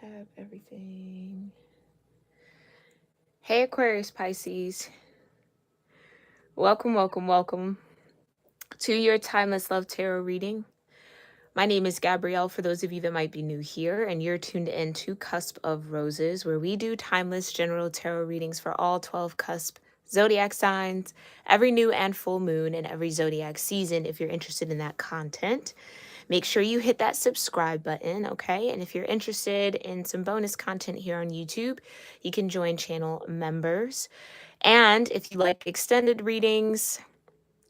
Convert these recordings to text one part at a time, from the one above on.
have everything. Hey Aquarius Pisces, welcome, welcome, welcome to your Timeless Love Tarot reading. My name is Gabrielle, for those of you that might be new here, and you're tuned in to Cusp of Roses, where we do timeless general tarot readings for all 12 cusp zodiac signs, every new and full moon, and every zodiac season. If you're interested in that content, make sure you hit that subscribe button, okay? And if you're interested in some bonus content here on YouTube, you can join channel members. And if you like extended readings,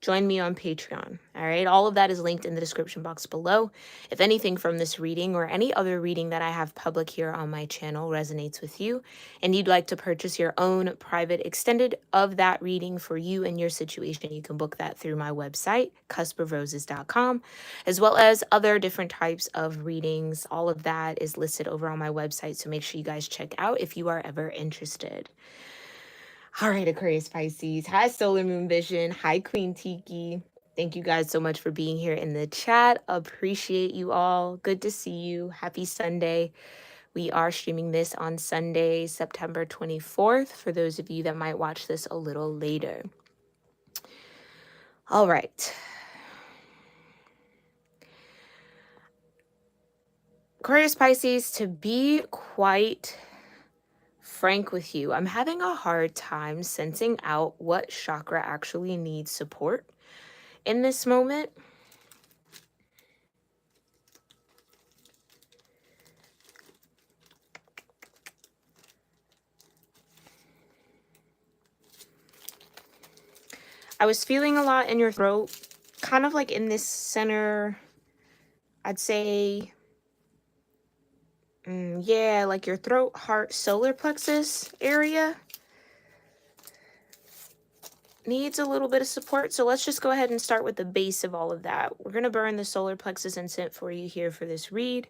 join me on Patreon. All right. All of that is linked in the description box below. If anything from this reading or any other reading that I have public here on my channel resonates with you and you'd like to purchase your own private extended of that reading for you and your situation, you can book that through my website, cusproses.com, as well as other different types of readings. All of that is listed over on my website. So make sure you guys check out if you are ever interested. All right, Aquarius Pisces. Hi, Solar Moon Vision. Hi, Queen Tiki. Thank you guys so much for being here in the chat. Appreciate you all. Good to see you. Happy Sunday. We are streaming this on Sunday, September 24th, for those of you that might watch this a little later. All right. Aquarius Pisces, to be quite frank with you, I'm having a hard time sensing out what chakra actually needs support in this moment. I was feeling a lot in your throat, kind of like in this center, I'd say, yeah, like your throat, heart, solar plexus area needs a little bit of support. So let's just go ahead and start with the base of all of that. We're going to burn the solar plexus incense for you here for this read.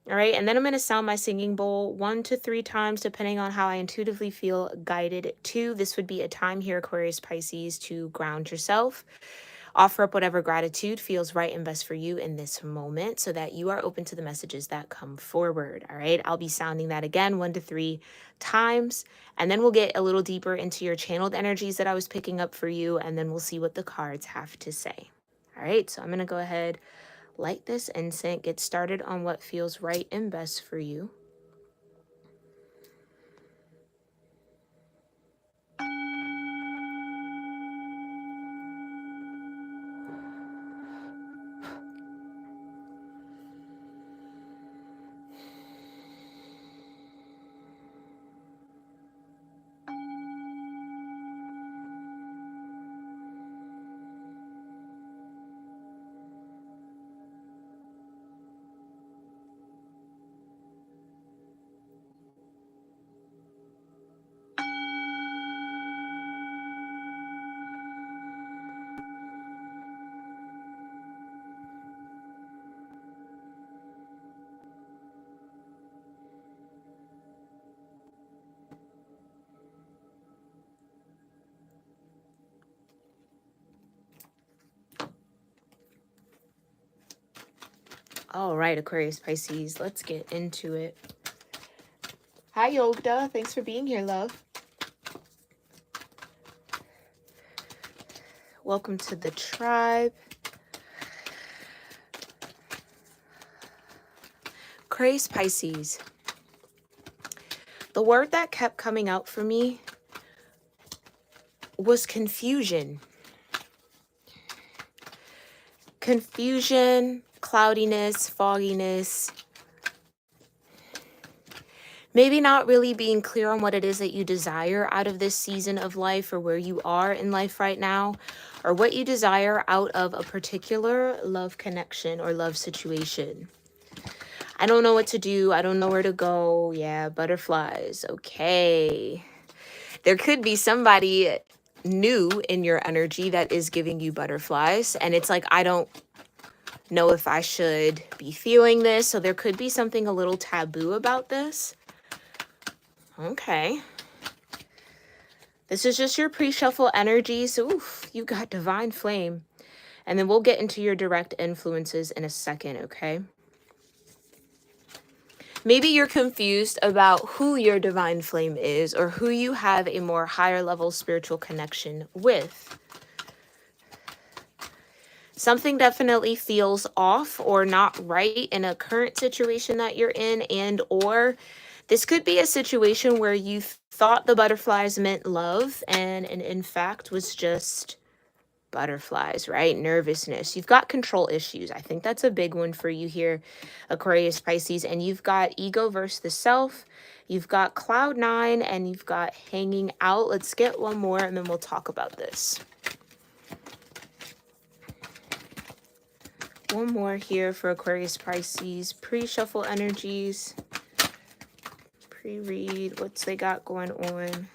All right, and then I'm going to sound my singing bowl 1 to 3 times, depending on how I intuitively feel guided to. This would be a time here, Aquarius Pisces, to ground yourself. Offer up whatever gratitude feels right and best for you in this moment so that you are open to the messages that come forward. All right, I'll be sounding that again 1 to 3 times, and then we'll get a little deeper into your channeled energies that I was picking up for you, and then we'll see what the cards have to say. All right, so I'm going to go ahead, light this incense, get started on what feels right and best for you. All right, Aquarius Pisces, let's get into it. Hi, Yogda. Thanks for being here, love. Welcome to the tribe. Aquarius Pisces. The word that kept coming out for me was confusion. Confusion, cloudiness, fogginess. Maybe not really being clear on what it is that you desire out of this season of life or where you are in life right now, or what you desire out of a particular love connection or love situation. I don't know what to do. I don't know where to go. Yeah, butterflies. Okay. There could be somebody new in your energy that is giving you butterflies, and it's like, I don't know if I should be feeling this. So there could be something a little taboo about this. Okay. This is just your pre-shuffle energy. So, oof, you got divine flame. And then we'll get into your direct influences in a second, okay? Maybe you're confused about who your divine flame is or who you have a more higher level spiritual connection with. Something definitely feels off or not right in a current situation that you're in, and or this could be a situation where you thought the butterflies meant love and in fact was just butterflies, right? Nervousness. You've got control issues. I think that's a big one for you here, Aquarius Pisces. And you've got ego versus the self. You've got cloud nine and you've got hanging out. Let's get one more and then we'll talk about this. One more here for Aquarius Pisces. Pre-shuffle energies. Pre-read. What's they got going on?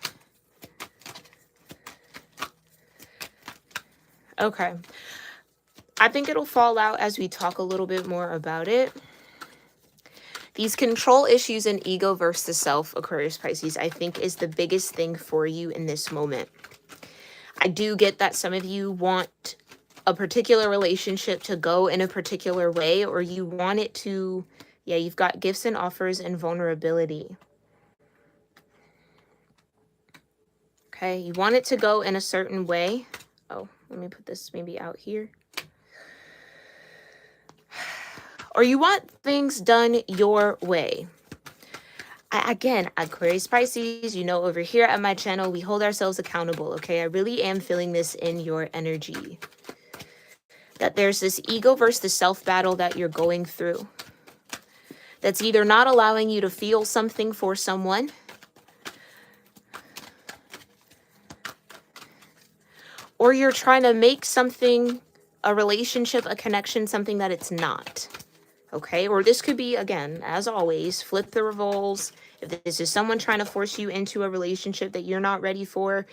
Okay. I think it'll fall out as we talk a little bit more about it. These control issues and ego versus the self, Aquarius Pisces, I think is the biggest thing for you in this moment. I do get that some of you want a particular relationship to go in a particular way, or you want it to, yeah, you've got gifts and offers and vulnerability. Okay, you want it to go in a certain way. Oh, let me put this maybe out here. Or you want things done your way. Again, Aquarius Pisces, you know, over here at my channel, we hold ourselves accountable, okay? I really am feeling this in your energy. That there's this ego versus the self battle that you're going through. That's either not allowing you to feel something for someone, or you're trying to make something, a relationship, a connection, something that it's not. Okay, or this could be, again, as always, flip the roles. If this is someone trying to force you into a relationship that you're not ready for,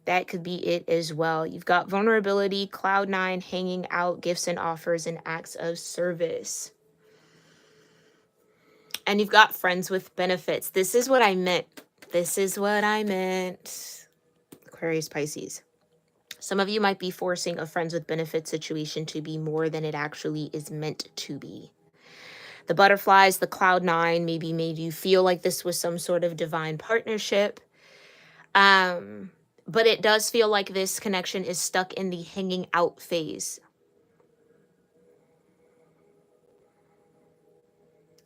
that could be it as well. You've got vulnerability, cloud nine, hanging out, gifts and offers, and acts of service. And you've got friends with benefits. This is what I meant. This is what I meant. Aquarius Pisces. Some of you might be forcing a friends with benefits situation to be more than it actually is meant to be. The butterflies, the cloud nine maybe made you feel like this was some sort of divine partnership. But it does feel like this connection is stuck in the hanging out phase.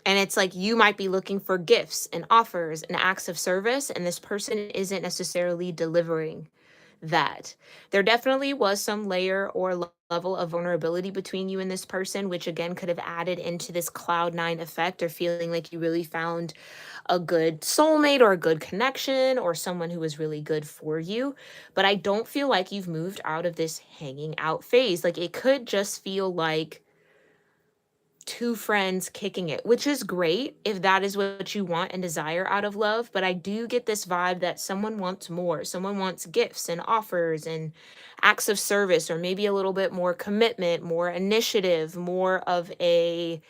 And it's like you might be looking for gifts and offers and acts of service, and this person isn't necessarily delivering that. There definitely was some layer or level of vulnerability between you and this person, which again could have added into this cloud nine effect, or feeling like you really found a good soulmate or a good connection or someone who was really good for you. But I don't feel like you've moved out of this hanging out phase. Like it could just feel like two friends kicking it, which is great if that is what you want and desire out of love. But I do get this vibe that someone wants more. Someone wants gifts and offers and acts of service, or maybe a little bit more commitment, more initiative, more of a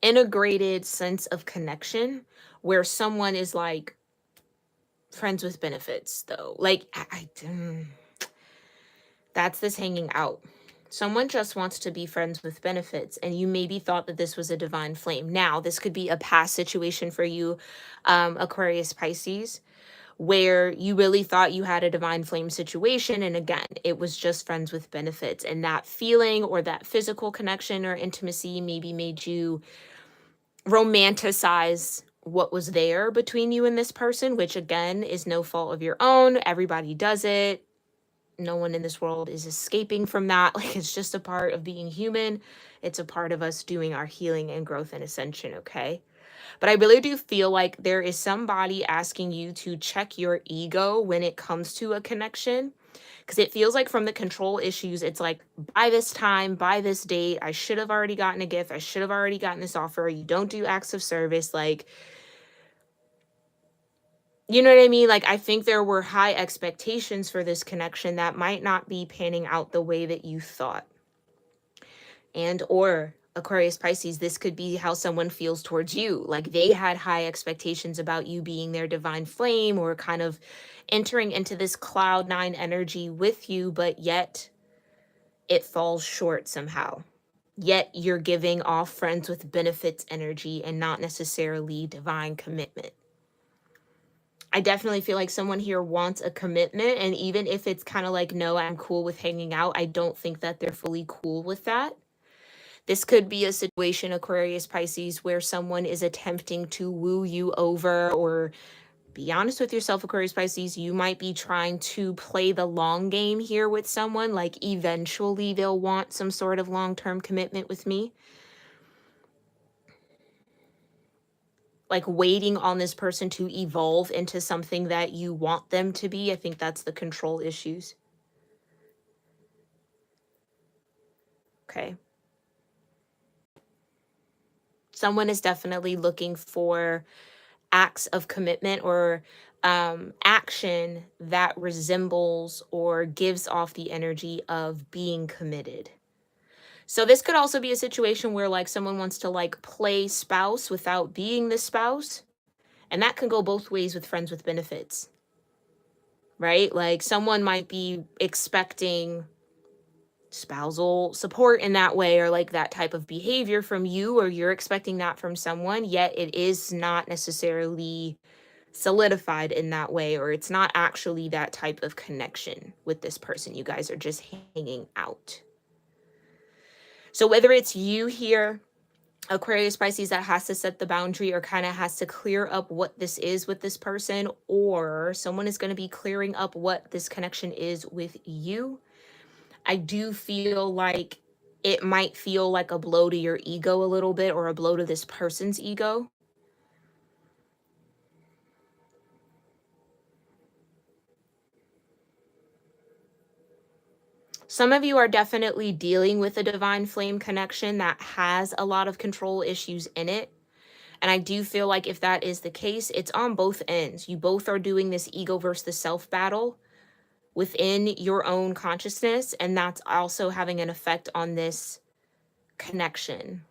integrated sense of connection, where someone is like friends with benefits though. Like that's this hanging out. Someone just wants to be friends with benefits, and you maybe thought that this was a divine flame. Now, this could be a past situation for you, Aquarius Pisces, where you really thought you had a divine flame situation. And again, it was just friends with benefits. And that feeling or that physical connection or intimacy maybe made you romanticize what was there between you and this person, which again is no fault of your own. Everybody does it. No one in this world is escaping from that. Like, it's just a part of being human. It's a part of us doing our healing and growth and ascension, okay? But I really do feel like there is somebody asking you to check your ego when it comes to a connection. Because it feels like from the control issues, it's like, by this time, by this date, I should have already gotten a gift. I should have already gotten this offer. You don't do acts of service. Like, you know what I mean? Like, I think there were high expectations for this connection that might not be panning out the way that you thought. And or Aquarius Pisces, this could be how someone feels towards you. Like they had high expectations about you being their divine flame, or kind of entering into this cloud nine energy with you, but yet it falls short somehow. yet you're giving off friends with benefits energy and not necessarily divine commitment. I definitely feel like someone here wants a commitment, and even if it's kind of like, no, I'm cool with hanging out, I don't think that they're fully cool with that. This could be a situation, Aquarius Pisces, where someone is attempting to woo you over, or be honest with yourself, Aquarius Pisces, you might be trying to play the long game here with someone. Like, eventually they'll want some sort of long-term commitment with me. Like, waiting on this person to evolve into something that you want them to be. I think that's the control issues. Okay. Someone is definitely looking for acts of commitment, or action that resembles or gives off the energy of being committed. So this could also be a situation where like someone wants to like play spouse without being the spouse. And that can go both ways with friends with benefits, right? Like someone might be expecting spousal support in that way, or like that type of behavior from you, or you're expecting that from someone, yet it is not necessarily solidified in that way, or it's not actually that type of connection with this person. You guys are just hanging out. So whether it's you here, Aquarius Pisces, that has to set the boundary or kind of has to clear up what this is with this person, or someone is going to be clearing up what this connection is with you, I do feel like it might feel like a blow to your ego a little bit, or a blow to this person's ego. Some of you are definitely dealing with a divine flame connection that has a lot of control issues in it. And I do feel like if that is the case, it's on both ends. You both are doing this ego versus the self battle within your own consciousness, and that's also having an effect on this connection.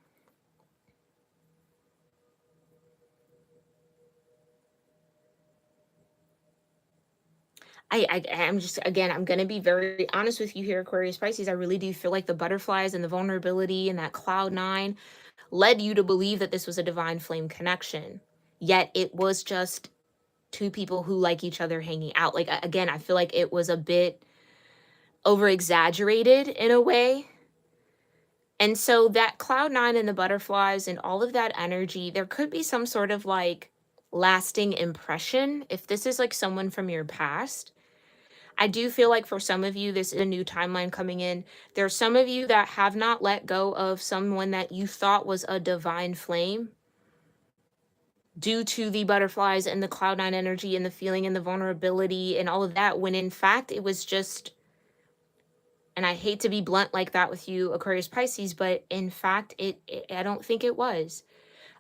I'm just, again, I'm going to be very honest with you here, Aquarius Pisces. I really do feel like the butterflies and the vulnerability and that cloud nine led you to believe that this was a divine flame connection. Yet it was just two people who like each other hanging out. Like, again, I feel like it was a bit over exaggerated in a way. And so that cloud nine and the butterflies and all of that energy, there could be some sort of like lasting impression. If this is like someone from your past, I do feel like for some of you, this is a new timeline coming in. There are some of you that have not let go of someone that you thought was a divine flame due to the butterflies and the cloud nine energy and the feeling and the vulnerability and all of that, when in fact it was just, and I hate to be blunt like that with you, Aquarius Pisces, but in fact, I don't think it was.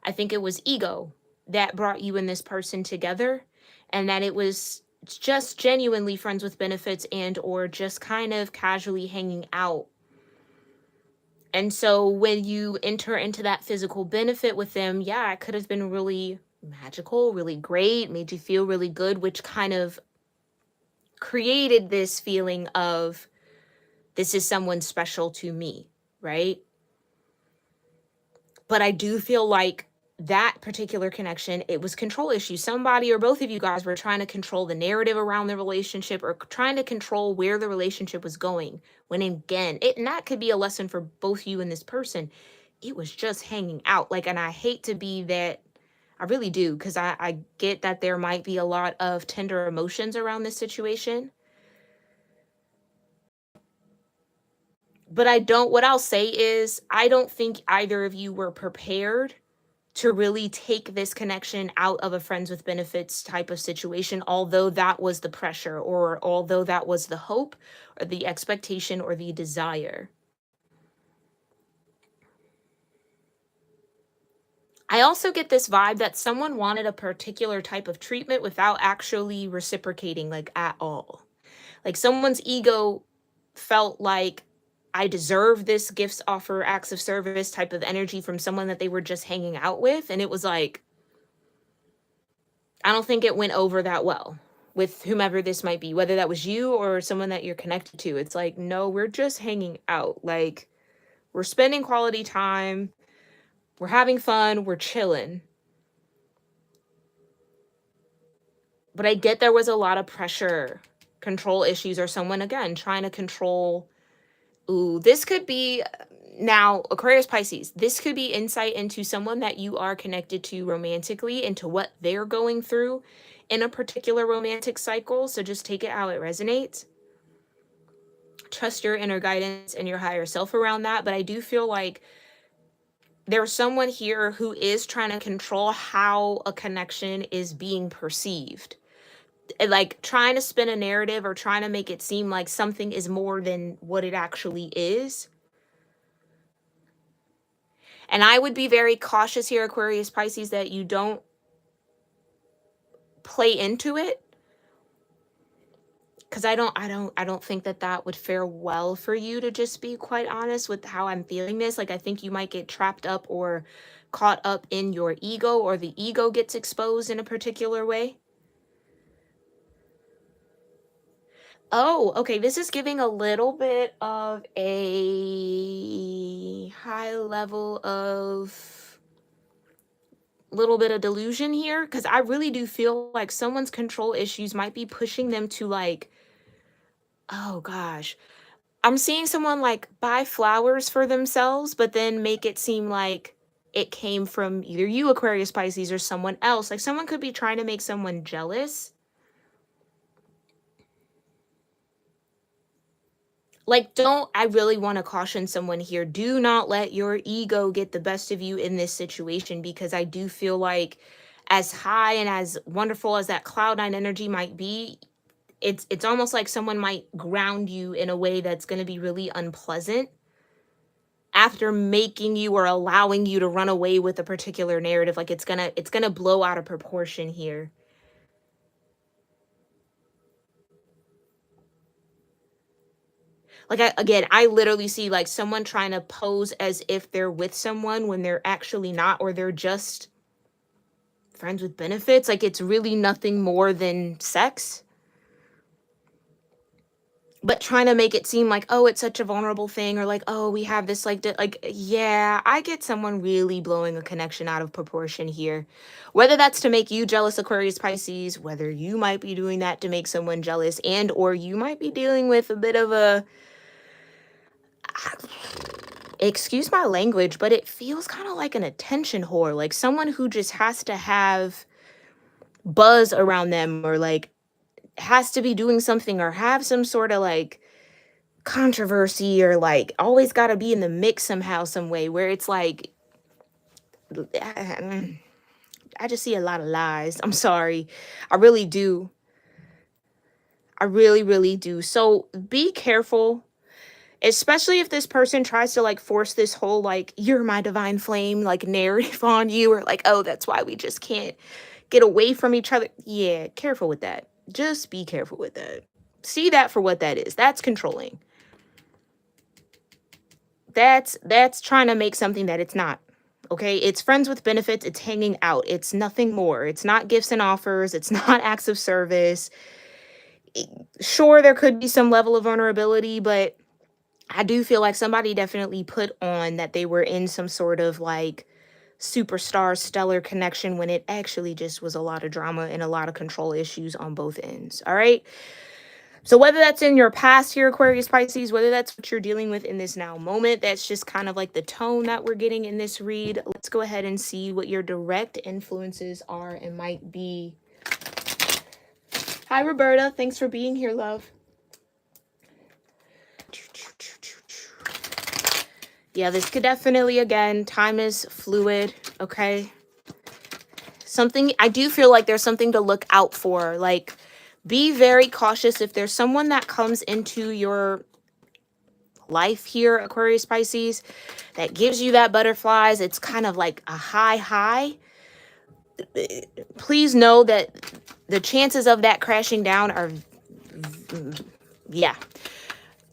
I think it was ego that brought you and this person together, and that it was just genuinely friends with benefits and or just kind of casually hanging out. And so when you enter into that physical benefit with them, yeah, it could have been really magical, really great, made you feel really good, which kind of created this feeling of this is someone special to me, right? But I do feel like that particular connection, it was control issues. Somebody or both of you guys were trying to control the narrative around the relationship, or trying to control where the relationship was going. When again, and that could be a lesson for both you and this person. It was just hanging out. Like, and I hate to be that, I really do, because I get that there might be a lot of tender emotions around this situation. But what I'll say is, I don't think either of you were prepared to really take this connection out of a friends with benefits type of situation, although that was the pressure, or although that was the hope or the expectation or the desire. I also get this vibe that someone wanted a particular type of treatment without actually reciprocating, like, at all. Like, someone's ego felt like, I deserve this gifts, offer, acts of service type of energy from someone that they were just hanging out with. And it was like, I don't think it went over that well with whomever this might be, whether that was you or someone that you're connected to. It's like, no, we're just hanging out. Like, We're spending quality time. We're having fun. We're chilling. But I get there was a lot of pressure, control issues, or someone, again, trying to control. Ooh, this could be now Aquarius Pisces. This could be insight into someone that you are connected to romantically, into what they're going through in a particular romantic cycle. So just take it how it resonates. Trust your inner guidance and your higher self around that. But I do feel like there's someone here who is trying to control how a connection is being perceived. Like trying to spin a narrative or trying to make it seem like something is more than what it actually is. And I would be very cautious here, Aquarius Pisces, that you don't play into it, because I don't think that would fare well for you, to just be quite honest with how I'm feeling this. Like, I think you might get trapped up or caught up in your ego, or the ego gets exposed in a particular way. Oh, okay. This is giving a little bit of a high level of little bit of delusion here, because I really do feel like someone's control issues might be pushing them to, like, oh gosh, I'm seeing someone like buy flowers for themselves, but then make it seem like it came from either you, Aquarius Pisces, or someone else. Like, someone could be trying to make someone jealous. Like, I really want to caution someone here. Do not let your ego get the best of you in this situation, because I do feel like, as high and as wonderful as that cloud 9 energy might be, it's almost like someone might ground you in a way that's going to be really unpleasant after making you or allowing you to run away with a particular narrative. Like, it's gonna blow out of proportion here. Like, I literally see like someone trying to pose as if they're with someone when they're actually not, or they're just friends with benefits. Like, it's really nothing more than sex, but trying to make it seem like, oh, it's such a vulnerable thing, or like, oh, we have this like yeah, I get someone really blowing a connection out of proportion here. Whether that's to make you jealous, Aquarius Pisces, whether you might be doing that to make someone jealous, and or you might be dealing with a bit of a, excuse my language, but it feels kind of like an attention whore, like someone who just has to have buzz around them, or like has to be doing something, or have some sort of like controversy, or like always got to be in the mix somehow, some way, where it's like, I just see a lot of lies. I'm sorry. I really do. I really, really do. So be careful, especially if this person tries to like force this whole like, you're my divine flame, like narrative on you, or like, oh, that's why we just can't get away from each other. Yeah, careful with that. Just be careful with that. See that for what that is. That's controlling. That's trying to make something that it's not. Okay, it's friends with benefits, it's hanging out, it's nothing more. It's not gifts and offers, it's not acts of service. Sure, there could be some level of vulnerability, but I do feel like somebody definitely put on that they were in some sort of like superstar stellar connection, when it actually just was a lot of drama and a lot of control issues on both ends. All right. So whether that's in your past here, Aquarius Pisces, whether that's what you're dealing with in this now moment, that's just kind of like the tone that we're getting in this read. Let's go ahead and see what your direct influences are and might be. Hi, Roberta. Thanks for being here, love. Yeah, this could definitely, again, time is fluid, okay? Something, I do feel like there's something to look out for. Like, be very cautious if there's someone that comes into your life here, Aquarius Pisces, that gives you that butterflies. It's kind of like a high. Please know that the chances of that crashing down are, yeah,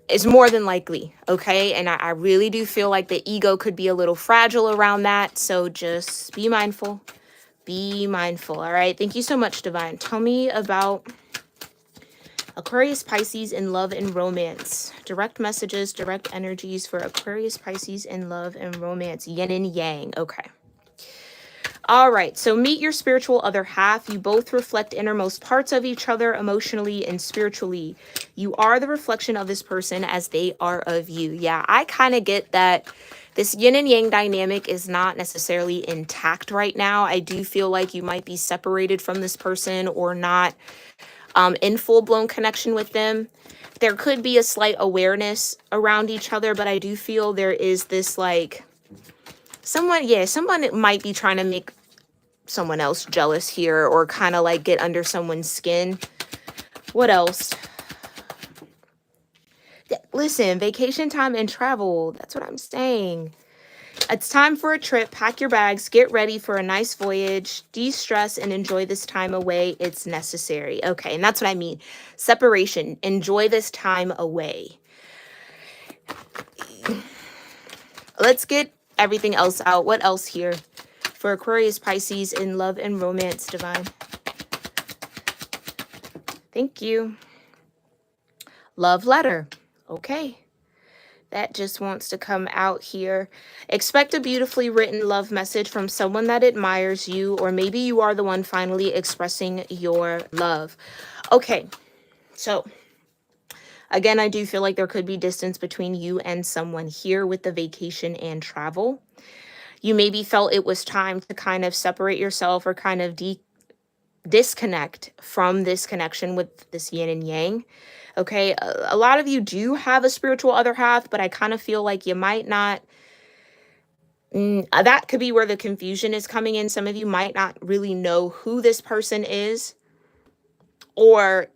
it's more than likely, okay? And I really do feel like the ego could be a little fragile around that. So just be mindful. Be mindful, all right? Thank you so much, Divine. Tell me about Aquarius Pisces in love and romance. Direct messages, direct energies for Aquarius Pisces in love and romance. Yin and yang. Okay. All right. So meet your spiritual other half. You both reflect innermost parts of each other emotionally and spiritually. You are the reflection of this person as they are of you. Yeah, I kind of get that this yin and yang dynamic is not necessarily intact right now. I do feel like you might be separated from this person or not in full-blown connection with them. There could be a slight awareness around each other, but I do feel there is this like someone might be trying to make someone else jealous here or kind of like get under someone's skin. What else? Listen, vacation time and travel. That's what I'm saying. It's time for a trip. Pack your bags, get ready for a nice voyage, de-stress, and enjoy this time away. It's necessary. Okay, and that's what I mean. Separation. Enjoy this time away. Let's get everything else out. What else here for Aquarius Pisces in love and romance, divine? Thank you. Love letter. Okay. That just wants to come out here. Expect a beautifully written love message from someone that admires you, or maybe you are the one finally expressing your love. Okay, so again, I do feel like there could be distance between you and someone here with the vacation and travel. You maybe felt it was time to kind of separate yourself or kind of disconnect from this connection with this yin and yang. Okay, a lot of you do have a spiritual other half, but I kind of feel like you might not. That could be where the confusion is coming in. Some of you might not really know who this person is, or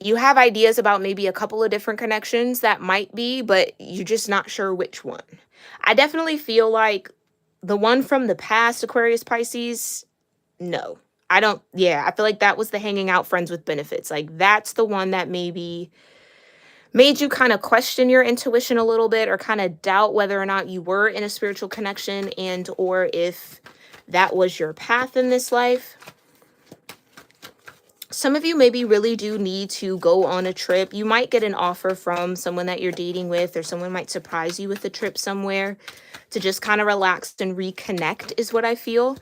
you have ideas about maybe a couple of different connections that might be, but you're just not sure which one. I definitely feel like the one from the past, Aquarius Pisces, no. I don't, yeah, I feel like that was the hanging out friends with benefits. Like that's the one that maybe made you kind of question your intuition a little bit or kind of doubt whether or not you were in a spiritual connection and or if that was your path in this life. Some of you maybe really do need to go on a trip. You might get an offer from someone that you're dating with, or someone might surprise you with a trip somewhere to just kind of relax and reconnect is what I feel.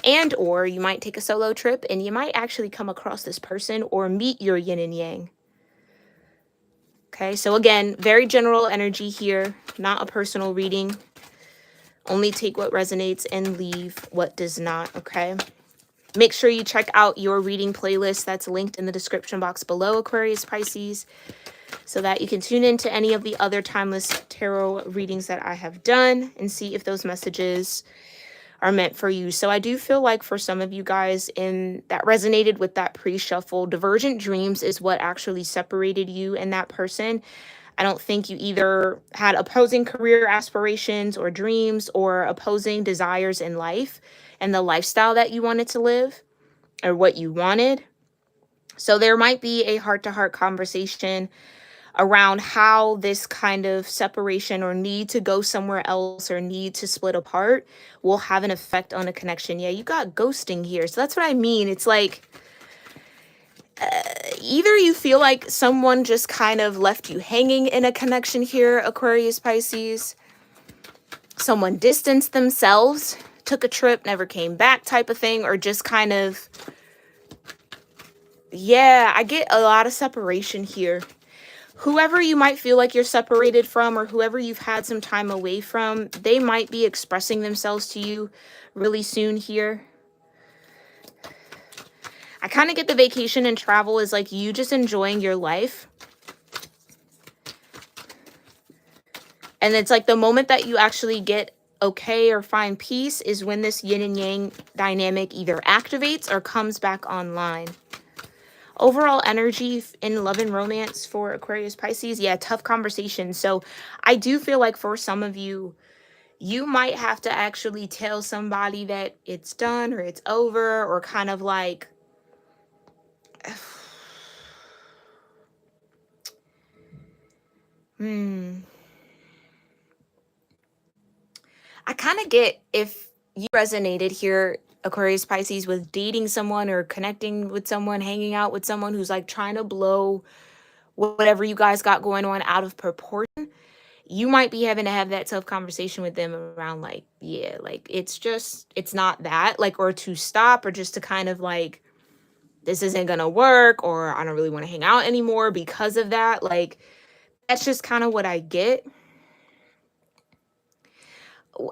And or you might take a solo trip and you might actually come across this person or meet your yin and yang. Okay, so again, very general energy here, not a personal reading. Only take what resonates and leave what does not, okay? Make sure you check out your reading playlist that's linked in the description box below, Aquarius Pisces, so that you can tune into any of the other timeless tarot readings that I have done and see if those messages are meant for you. So I do feel like for some of you guys in that resonated with that pre-shuffle, divergent dreams is what actually separated you and that person. I don't think you either had opposing career aspirations or dreams or opposing desires in life and the lifestyle that you wanted to live or what you wanted. So there might be a heart-to-heart conversation around how this kind of separation or need to go somewhere else or need to split apart will have an effect on a connection. Yeah, you got ghosting here. So that's what I mean. It's like either you feel like someone just kind of left you hanging in a connection here, Aquarius Pisces. Someone distanced themselves, took a trip, never came back type of thing, or just kind of, yeah, I get a lot of separation here. Whoever you might feel like you're separated from or whoever you've had some time away from, they might be expressing themselves to you really soon here. I kind of get the vacation and travel is like you just enjoying your life. And it's like the moment that you actually get okay or find peace is when this yin and yang dynamic either activates or comes back online. Overall energy in love and romance for Aquarius Pisces, yeah, tough conversation. So I do feel like for some of you, you might have to actually tell somebody that it's done or it's over or kind of like, I kind of get if you resonated here, Aquarius Pisces, with dating someone or connecting with someone, hanging out with someone who's like trying to blow whatever you guys got going on out of proportion, you might be having to have that tough conversation with them around like, yeah, like it's not that, like, or to stop, or just to kind of like, this isn't gonna work, or I don't really want to hang out anymore because of that. Like, that's just kind of what I get.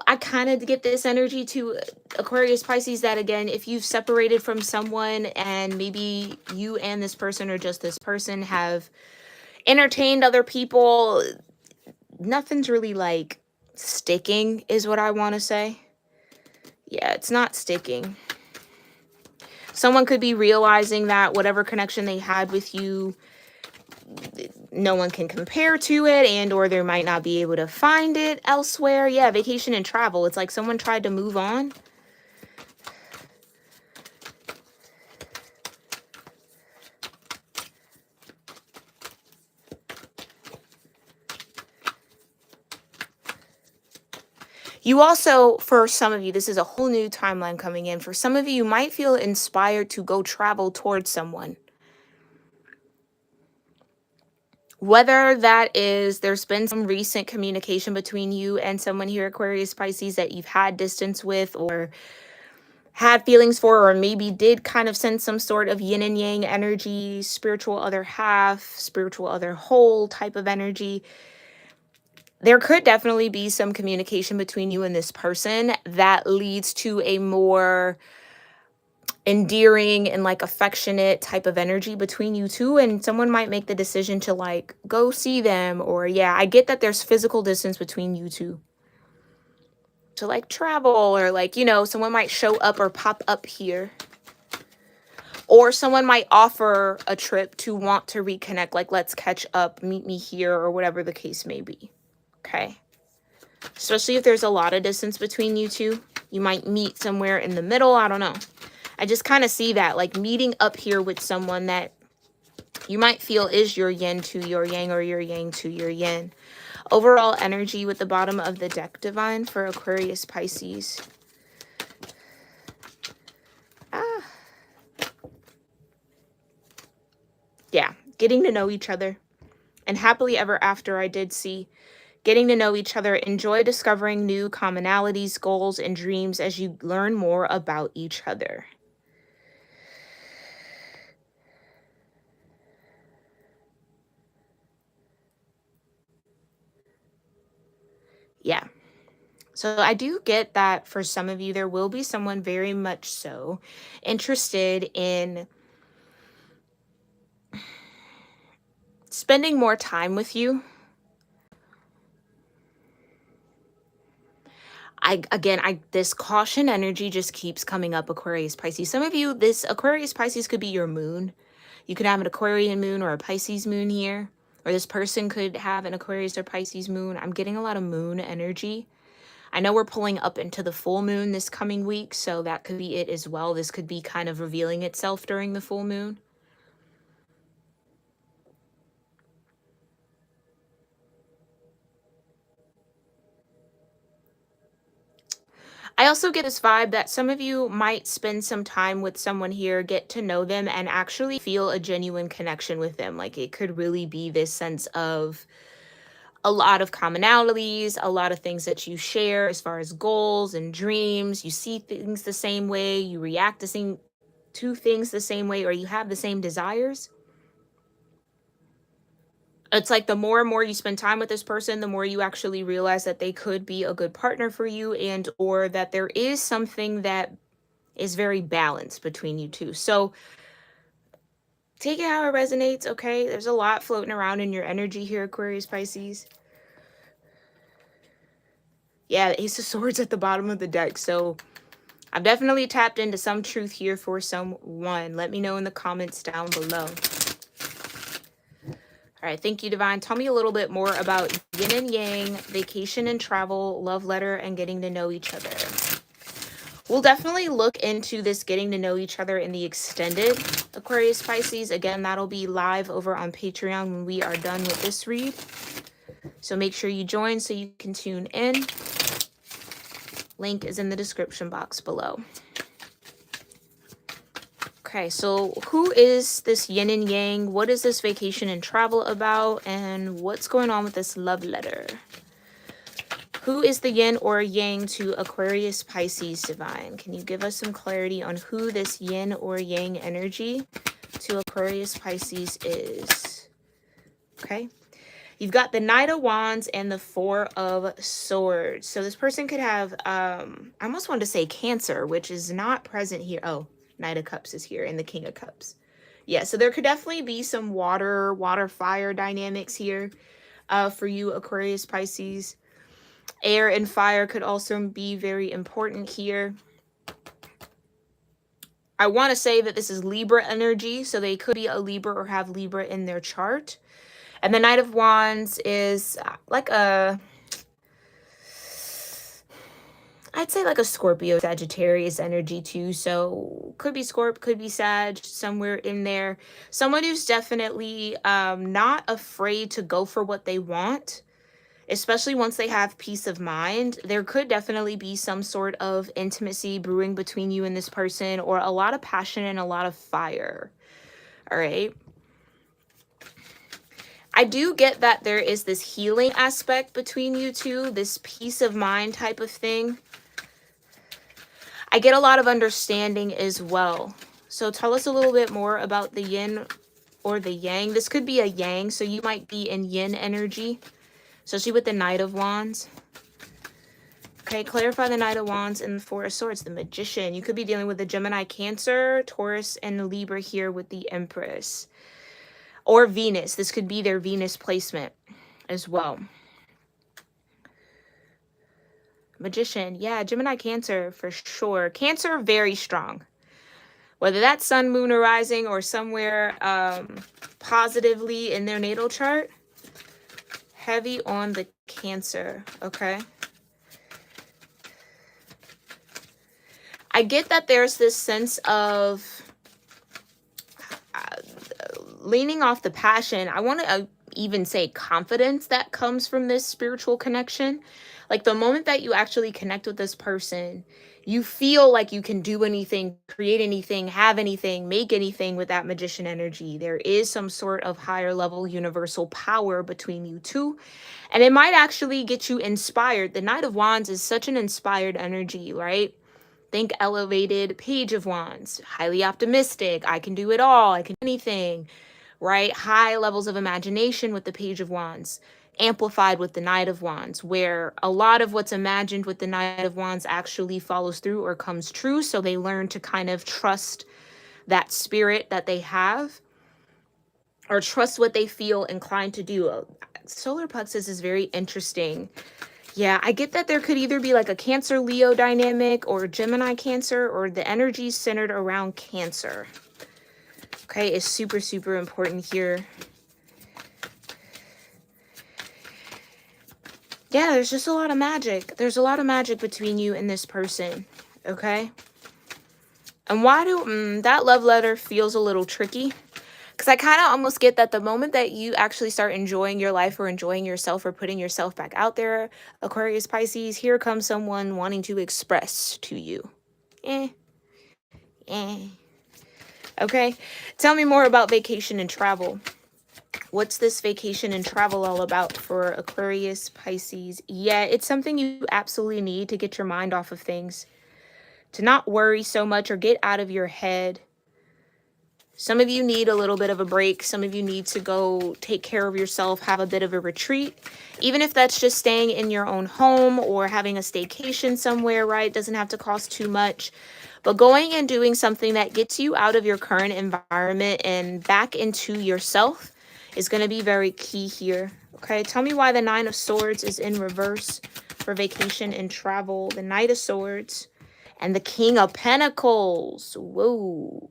I kind of get this energy to Aquarius Pisces that, again, if you've separated from someone and maybe you and this person, or just this person, have entertained other people, nothing's really like sticking, is what I want to say. Yeah, it's not sticking. Someone could be realizing that whatever connection they had with you, no one can compare to it, and or they might not be able to find it elsewhere. Yeah, vacation and travel. It's like someone tried to move on. You also, for some of you, this is a whole new timeline coming in. For some of you, you might feel inspired to go travel towards someone. Whether that is, there's been some recent communication between you and someone here, Aquarius Pisces, that you've had distance with, or had feelings for, or maybe did kind of sense some sort of yin and yang energy, spiritual other half, spiritual other whole type of energy. There could definitely be some communication between you and this person that leads to a more endearing and like affectionate type of energy between you two, and someone might make the decision to like go see them, or yeah, I get that there's physical distance between you two, to like travel, or like, you know, someone might show up or pop up here, or someone might offer a trip to want to reconnect, like, let's catch up, meet me here, or whatever the case may be. Okay, especially if there's a lot of distance between you two, you might meet somewhere in the middle. I don't know, I just kind of see that, like, meeting up here with someone that you might feel is your yin to your yang, or your yang to your yin. Overall energy with the bottom of the deck, Divine, for Aquarius Pisces. Yeah, getting to know each other. And happily ever after, I did see getting to know each other. Enjoy discovering new commonalities, goals, and dreams as you learn more about each other. Yeah. So I do get that for some of you, there will be someone very much so interested in spending more time with you. This caution energy just keeps coming up, Aquarius Pisces. Some of you, this Aquarius Pisces could be your moon. You could have an Aquarian moon or a Pisces moon here, or this person could have an Aquarius or Pisces moon. I'm getting a lot of moon energy. I know we're pulling up into the full moon this coming week, so that could be it as well. This could be kind of revealing itself during the full moon. I also get this vibe that some of you might spend some time with someone here, get to know them, and actually feel a genuine connection with them. Like, it could really be this sense of a lot of commonalities, a lot of things that you share as far as goals and dreams. You see things the same way, you react to things the same way, or you have the same desires. It's like the more and more you spend time with this person, the more you actually realize that they could be a good partner for you, and or that there is something that is very balanced between you two. So take it how it resonates, okay? There's a lot floating around in your energy here, Aquarius Pisces. Yeah, the Ace of Swords at the bottom of the deck. So I've definitely tapped into some truth here for someone. Let me know in the comments down below. All right, thank you, Divine. Tell me a little bit more about yin and yang, vacation and travel, love letter, and getting to know each other. We'll definitely look into this getting to know each other in the extended Aquarius Pisces. Again, that'll be live over on Patreon when we are done with this read. So make sure you join so you can tune in. Link is in the description box below. Okay. Okay, so who is this yin and yang? What is this vacation and travel about? And what's going on with this love letter? Who is the yin or yang to Aquarius Pisces divine? Can you give us some clarity on who this yin or yang energy to Aquarius Pisces is? Okay. You've got the Knight of Wands and the Four of Swords. So this person could have, I almost wanted to say Cancer, which is not present here. Oh, Knight of Cups is here and the King of Cups. Yeah, so there could definitely be some water, fire dynamics here for you, Aquarius, Pisces. Air and fire could also be very important here. I want to say that this is Libra energy, so they could be a Libra or have Libra in their chart. And the Knight of Wands is like a, I'd say like a Scorpio, Sagittarius energy too. So could be Scorp, could be Sag, somewhere in there. Someone who's definitely not afraid to go for what they want, especially once they have peace of mind. There could definitely be some sort of intimacy brewing between you and this person, or a lot of passion and a lot of fire. All right. I do get that there is this healing aspect between you two, this peace of mind type of thing. I get a lot of understanding as well. So tell us a little bit more about the yin or the yang. This could be a yang, so you might be in yin energy, especially with the Knight of Wands. Okay, clarify the Knight of Wands and the Four of Swords, the Magician. You could be dealing with the Gemini, Cancer, Taurus, and Libra here with the Empress. Or Venus. This could be their Venus placement as well. Magician. Yeah, Gemini, Cancer for sure. Cancer, very strong. Whether that's sun, moon, or rising, or somewhere positively in their natal chart. Heavy on the Cancer, okay? I get that there's this sense of leaning off the passion. I want to even say confidence that comes from this spiritual connection. Like the moment that you actually connect with this person, you feel like you can do anything, create anything, have anything, make anything with that Magician energy. There is some sort of higher level universal power between you two. And it might actually get you inspired. The Knight of Wands is such an inspired energy, right? Think elevated Page of Wands, highly optimistic. I can do it all. I can do anything, right? High levels of imagination with the Page of Wands, amplified with the Knight of Wands, where a lot of what's imagined with the Knight of Wands actually follows through or comes true. So they learn to kind of trust that spirit that they have, or trust what they feel inclined to do. Solar plexus is very interesting. Yeah, I get that there could either be like a Cancer Leo dynamic or Gemini Cancer, or the energy centered around Cancer. Okay, is super, super important here. Yeah, there's just a lot of magic. There's a lot of magic between you and this person, okay? And why do that love letter feels a little tricky? Because I kind of almost get that the moment that you actually start enjoying your life or enjoying yourself or putting yourself back out there, Aquarius, Pisces, here comes someone wanting to express to you. Okay, tell me more about vacation and travel. What's this vacation and travel all about for Aquarius, Pisces? Yeah, it's something you absolutely need to get your mind off of things, to not worry so much or get out of your head. Some of you need a little bit of a break. Some of you need to go take care of yourself, have a bit of a retreat. Even if that's just staying in your own home or having a staycation somewhere, right? Doesn't have to cost too much. But going and doing something that gets you out of your current environment and back into yourself is going to be very key here. Okay, tell me why the Nine of Swords is in reverse for vacation and travel. The Knight of Swords and the King of Pentacles. Whoa.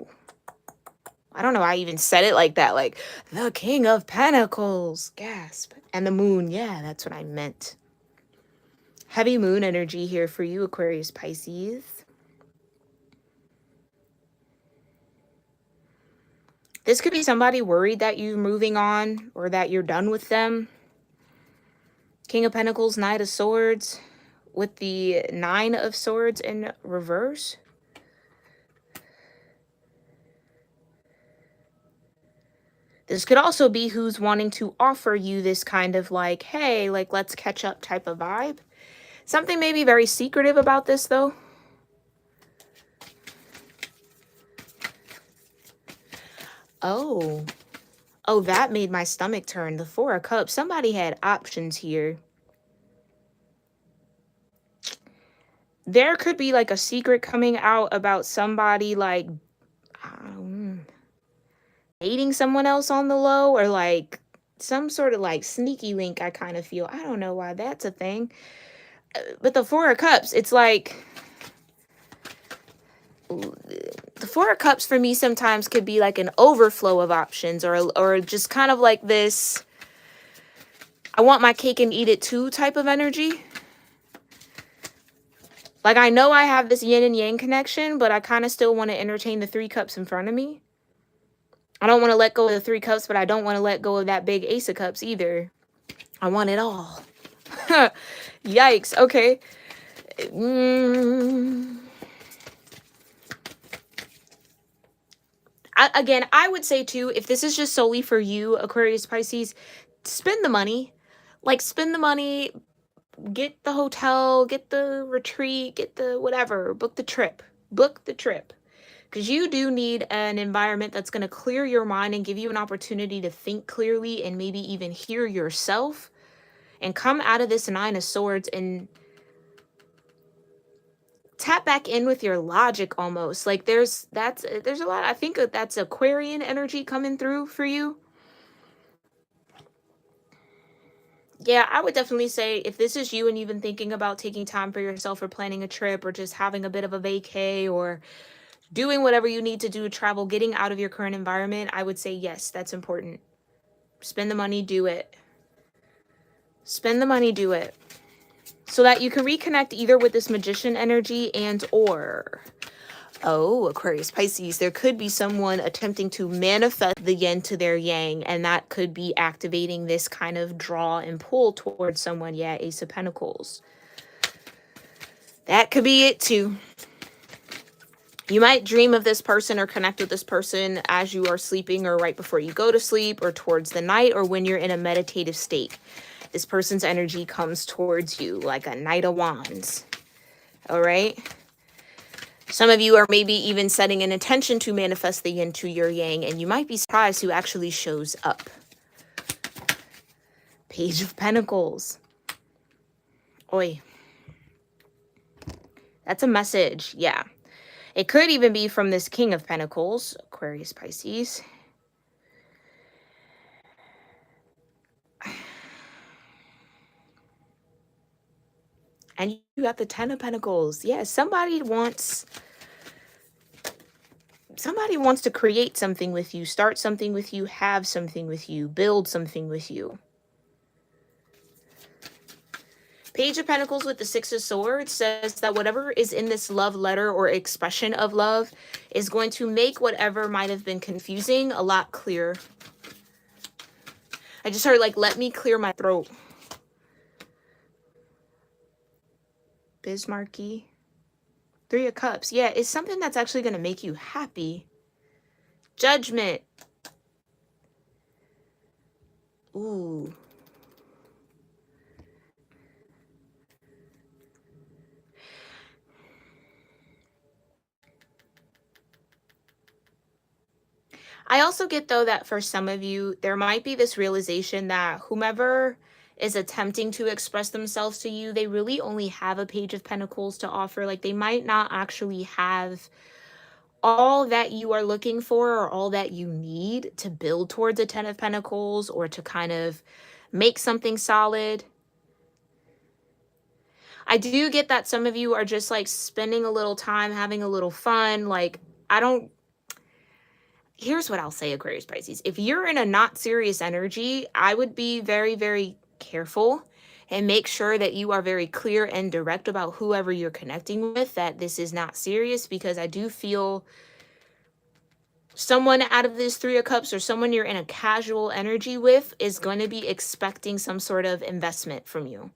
I don't know why I even said it like that. Like, the King of Pentacles. Gasp. And the Moon. Yeah, that's what I meant. Heavy Moon energy here for you, Aquarius, Pisces. This could be somebody worried that you're moving on or that you're done with them. King of Pentacles, Knight of Swords with the Nine of Swords in reverse. This could also be who's wanting to offer you this kind of like, hey, like, let's catch up type of vibe. Something may be very secretive about this, though. Oh. Oh, that made my stomach turn. The Four of Cups. Somebody had options here. There could be like a secret coming out about somebody like dating someone else on the low, or like some sort of like sneaky link. I kind of feel. I don't know why that's a thing. But the Four of Cups, it's like the Four of Cups for me sometimes could be like an overflow of options, or just kind of like this I want my cake and eat it too type of energy. Like, I know I have this yin and yang connection, but I kind of still want to entertain the Three Cups in front of me. I don't want to let go of the Three Cups, but I don't want to let go of that big Ace of Cups either. I want it all. Yikes. Okay. Again, I would say too, if this is just solely for you, Aquarius Pisces, spend the money. Like, spend the money, get the hotel, get the retreat, get the whatever, book the trip. Book the trip. Because you do need an environment that's going to clear your mind and give you an opportunity to think clearly and maybe even hear yourself and come out of this Nine of Swords and tap back in with your logic almost. Like there's a lot. I think that's Aquarian energy coming through for you. Yeah, I would definitely say if this is you and you've been thinking about taking time for yourself or planning a trip or just having a bit of a vacay or doing whatever you need to do to travel, getting out of your current environment, I would say yes, that's important. Spend the money, do it. Spend the money, do it. So that you can reconnect either with this magician energy and or, oh, Aquarius Pisces, there could be someone attempting to manifest the yin to their yang, and that could be activating this kind of draw and pull towards someone. Yeah, Ace of Pentacles. That could be it too. You might dream of this person or connect with this person as you are sleeping or right before you go to sleep or towards the night or when you're in a meditative state. This person's energy comes towards you like a Knight of Wands. All right? Some of you are maybe even setting an intention to manifest the yin to your yang, and you might be surprised who actually shows up. Page of Pentacles. Oi. That's a message. Yeah. It could even be from this King of Pentacles, Aquarius Pisces. And you got the Ten of Pentacles. Yeah, somebody wants to create something with you, start something with you, have something with you, build something with you. Page of Pentacles with the Six of Swords says that whatever is in this love letter or expression of love is going to make whatever might have been confusing a lot clearer. I just heard, like, let me clear my throat. Bismarcky. Three of Cups. Yeah, it's something that's actually going to make you happy. Judgment. Ooh. I also get, though, that for some of you, there might be this realization that whomever is attempting to express themselves to you, they really only have a Page of Pentacles to offer. Like, they might not actually have all that you are looking for or all that you need to build towards a Ten of Pentacles or to kind of make something solid. I do get that some of you are just like spending a little time, having a little fun. Like, here's what I'll say, Aquarius Pisces. If you're in a not serious energy, I would be very, very careful and make sure that you are very clear and direct about whoever you're connecting with, that this is not serious, because I do feel someone out of this Three of Cups or someone you're in a casual energy with is going to be expecting some sort of investment from you.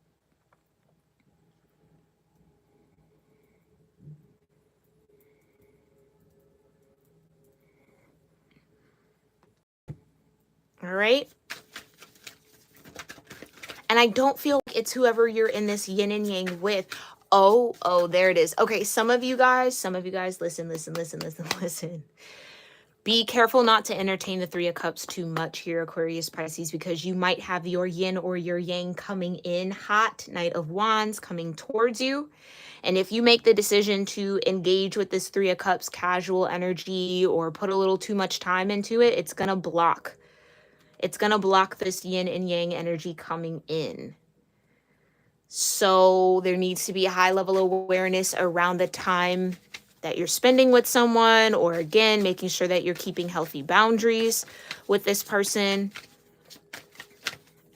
All right. And I don't feel like it's whoever you're in this yin and yang with. Oh, there it is. Okay, some of you guys, listen. Be careful not to entertain the Three of Cups too much here, Aquarius, Pisces, because you might have your yin or your yang coming in hot, Knight of Wands coming towards you. And if you make the decision to engage with this Three of Cups casual energy or put a little too much time into it, it's going to block. It's going to block this yin and yang energy coming in. So there needs to be a high level of awareness around the time that you're spending with someone, or again, making sure that you're keeping healthy boundaries with this person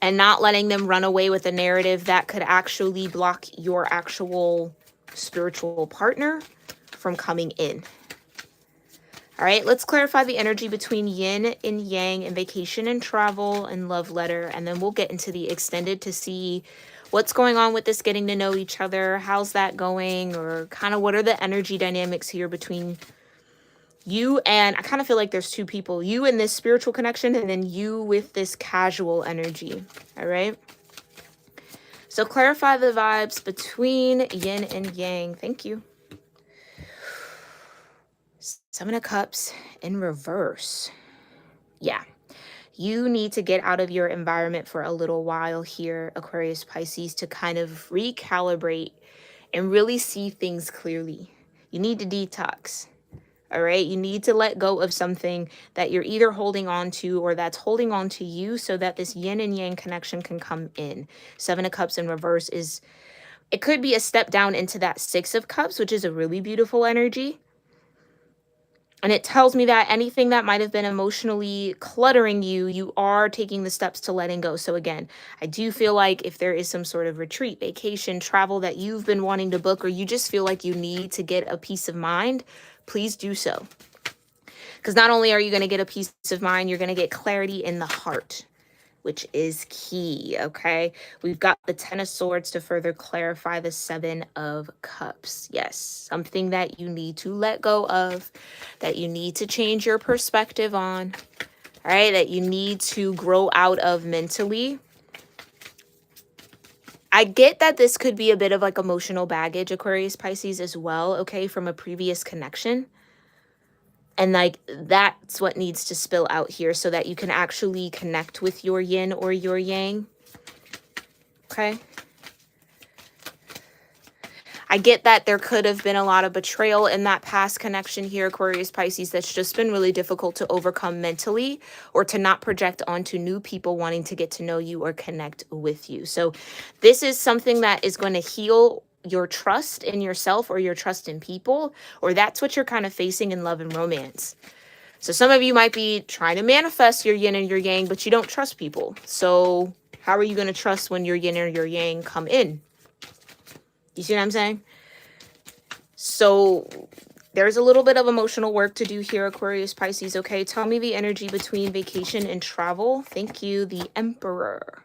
and not letting them run away with a narrative that could actually block your actual spiritual partner from coming in. All right, let's clarify the energy between yin and yang and vacation and travel and love letter. And then we'll get into the extended to see what's going on with this getting to know each other. How's that going? Or kind of what are the energy dynamics here between you and, I kind of feel like there's two people, you and this spiritual connection, and then you with this casual energy. All right. So clarify the vibes between yin and yang. Thank you. Seven of Cups in reverse. Yeah. You need to get out of your environment for a little while here, Aquarius, Pisces, to kind of recalibrate and really see things clearly. You need to detox. All right. You need to let go of something that you're either holding on to or that's holding on to you so that this yin and yang connection can come in. Seven of Cups in reverse is, it could be a step down into that Six of Cups, which is a really beautiful energy. And it tells me that anything that might have been emotionally cluttering you, you are taking the steps to letting go. So again, I do feel like if there is some sort of retreat, vacation, travel that you've been wanting to book, or you just feel like you need to get a peace of mind, please do so. Because not only are you going to get a peace of mind, you're going to get clarity in the heart, which is key, okay? We've got the Ten of Swords to further clarify the Seven of Cups. Yes, something that you need to let go of, that you need to change your perspective on, all right? That you need to grow out of mentally. I get that this could be a bit of like emotional baggage, Aquarius, Pisces as well, okay, from a previous connection. And like that's what needs to spill out here so that you can actually connect with your yin or your yang. Okay. I get that there could have been a lot of betrayal in that past connection here, Aquarius, Pisces, that's just been really difficult to overcome mentally, or to not project onto new people wanting to get to know you or connect with you. So this is something that is going to heal your trust in yourself or your trust in people, or that's what you're kind of facing in love and romance. So some of you might be trying to manifest your yin and your yang, but you don't trust people. So how are you going to trust when your yin or your yang come in? You see what I'm saying? So there's a little bit of emotional work to do here, Aquarius, Pisces, okay? Tell me the energy between vacation and travel. Thank you, the Emperor.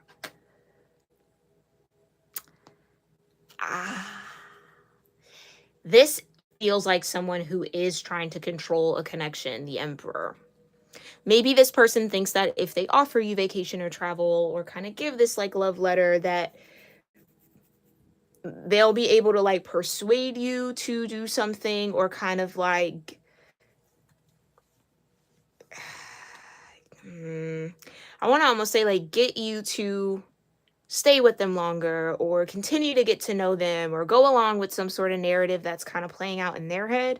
This feels like someone who is trying to control a connection, the Emperor. Maybe this person thinks that if they offer you vacation or travel or kind of give this like love letter, that they'll be able to like persuade you to do something, or kind of like I want to almost say like get you to stay with them longer or continue to get to know them or go along with some sort of narrative that's kind of playing out in their head.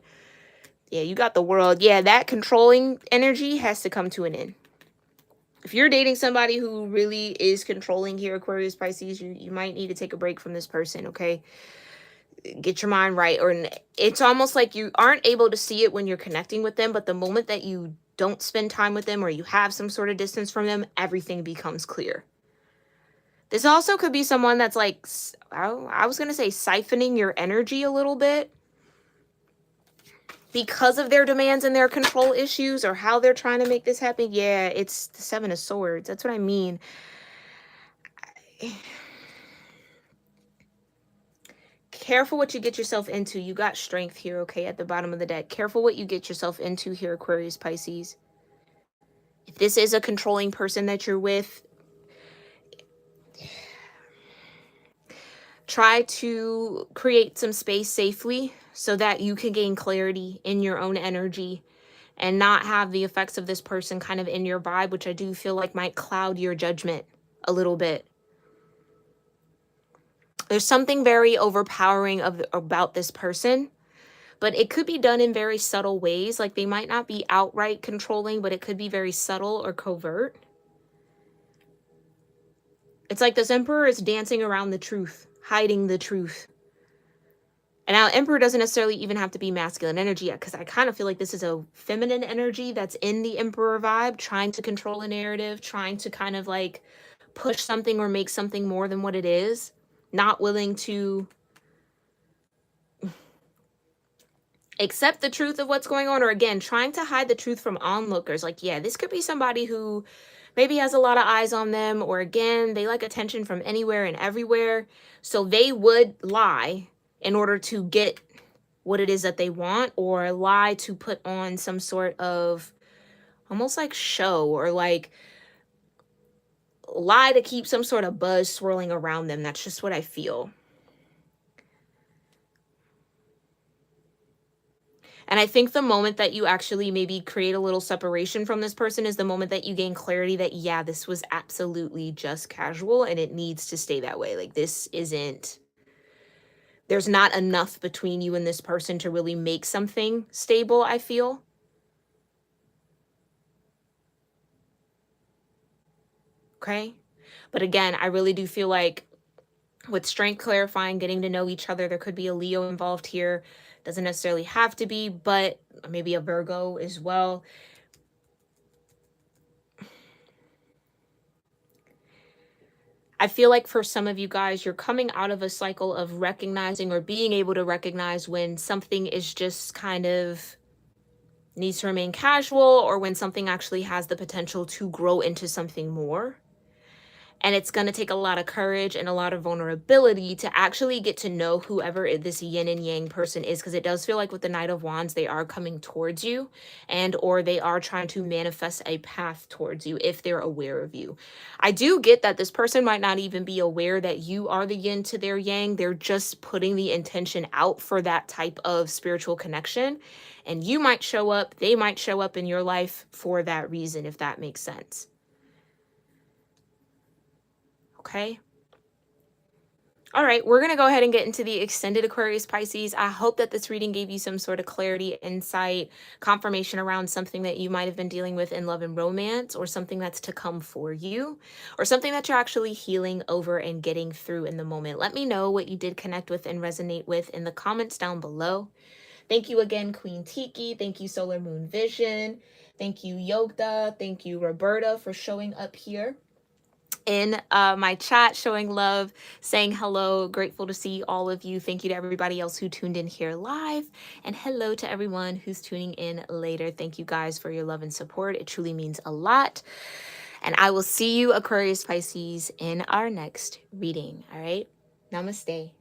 Yeah, you got the World. Yeah, that controlling energy has to come to an end. If you're dating somebody who really is controlling here, Aquarius, Pisces, you might need to take a break from this person, okay? Get your mind right. Or it's almost like you aren't able to see it when you're connecting with them, but the moment that you don't spend time with them or you have some sort of distance from them, everything becomes clear. This also could be someone that's like, I was going to say siphoning your energy a little bit because of their demands and their control issues, or how they're trying to make this happen. Yeah, it's the Seven of Swords. That's what I mean. Careful what you get yourself into. You got strength here, okay, at the bottom of the deck. Careful what you get yourself into here, Aquarius, Pisces. If this is a controlling person that you're with, try to create some space safely so that you can gain clarity in your own energy and not have the effects of this person kind of in your vibe, which I do feel like might cloud your judgment a little bit. There's something very overpowering about this person, but it could be done in very subtle ways. Like they might not be outright controlling, but it could be very subtle or covert. It's like this emperor is dancing around the truth, hiding the truth. And now emperor doesn't necessarily even have to be masculine energy, because I kind of feel like this is a feminine energy that's in the emperor vibe, trying to control a narrative, trying to kind of like push something or make something more than what it is, not willing to accept the truth of what's going on, or again, trying to hide the truth from onlookers. Like, yeah, this could be somebody who maybe has a lot of eyes on them, or again, they like attention from anywhere and everywhere. So they would lie in order to get what it is that they want, or lie to put on some sort of almost like show, or like lie to keep some sort of buzz swirling around them. That's just what I feel. And I think the moment that you actually maybe create a little separation from this person is the moment that you gain clarity that, yeah, this was absolutely just casual and it needs to stay that way. Like, this isn't, there's not enough between you and this person to really make something stable, I feel. Okay. But again, I really do feel like with strength clarifying, getting to know each other, there could be a Leo involved here. Doesn't necessarily have to be, but maybe a Virgo as well. I feel like for some of you guys, you're coming out of a cycle of recognizing or being able to recognize when something is just kind of needs to remain casual, or when something actually has the potential to grow into something more. And it's going to take a lot of courage and a lot of vulnerability to actually get to know whoever this yin and yang person is, because it does feel like with the Knight of Wands, they are coming towards you, and or they are trying to manifest a path towards you if they're aware of you. I do get that this person might not even be aware that you are the yin to their yang. They're just putting the intention out for that type of spiritual connection. And you might show up, they might show up in your life for that reason, if that makes sense. Okay. All right, we're going to go ahead and get into the extended Aquarius Pisces. I hope that this reading gave you some sort of clarity, insight, confirmation around something that you might have been dealing with in love and romance, or something that's to come for you, or something that you're actually healing over and getting through in the moment. Let me know what you did connect with and resonate with in the comments down below. Thank you again, Queen Tiki. Thank you, Solar Moon Vision. Thank you, Yogda. Thank you, Roberta, for showing up here in my chat, showing love, saying hello. Grateful to see all of you. Thank you to everybody else who tuned in here live, and hello to everyone who's tuning in later. Thank you guys for your love and support. It truly means a lot. And I will see you, Aquarius Pisces, in our next reading. All right. Namaste.